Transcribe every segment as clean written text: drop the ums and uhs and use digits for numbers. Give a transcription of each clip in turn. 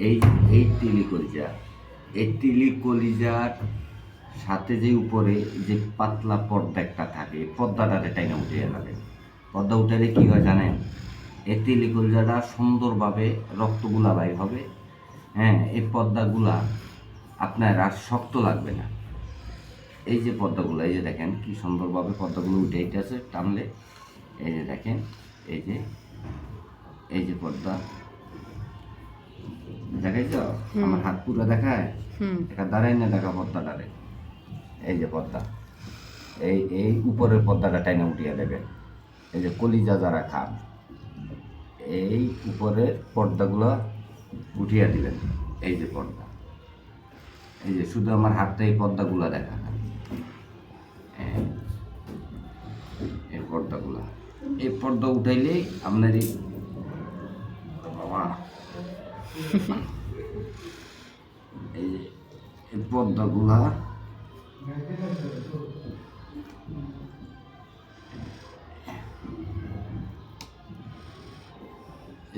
এই এই তিলি কলিজা, এই তিলি কলিজার সাথে যে উপরে যে পাতলা পর্দা একটা থাকে, এই পর্দাটাতে টাইনা উঠিয়ে যাবে। পর্দা উঠালে কী হয় জানেন? এই তিলি কলিজাটা সুন্দরভাবে রক্তগুলা বাইর হবে। হ্যাঁ, এই পর্দাগুলা আপনার আর শক্ত লাগবে না। এই যে পর্দাগুলো, এই যে দেখেন কি সুন্দরভাবে পর্দাগুলো উঠে আছে টানলে। এই যে দেখেন, এই যে এই যে পর্দা দেখাইছ, আমার হাত পুরো দেখায়, এটা দাঁড়াই না দেখা পর্দাটারে। এই যে পর্দা, এই এই উপরের পর্দাটা টাইনা উঠিয়ে দেবেন। এই যে কলিজা যারা খান, এই উপরের পর্দাগুলো উঠিয়ে দিবেন। এই যে পর্দা, এই যে শুধু আমার হাতটা এই পর্দাগুলো দেখা, এই পর্দাগুলা, এই পর্দা উঠাইলেই আপনার এই বাবা এই যে এই পর্দাগুলা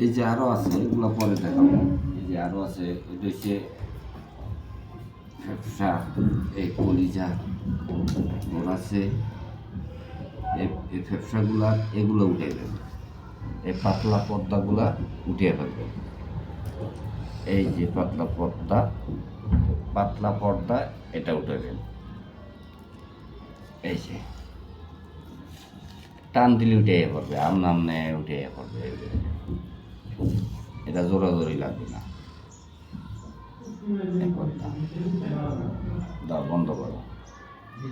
এই যে আরো আছে, এগুলো পরে দেখাবো। এই যে আরো আছে, এটা হচ্ছে ফ্যাপসা, এই কলিজা ওর আছে। এই ফ্যাপসাগুলা এগুলো উঠে দেবে, এই পাতলা পর্দাগুলা উঠিয়ে ফেলবে। এই যে পাতলা পর্দা এটা উঠে দেন। এই যে টান দিলে উঠে পড়বে, আমনে উঠে পড়বে। এটা জোরাজোরি লাগবে না। পর্দা দাও, বন্ধ করো।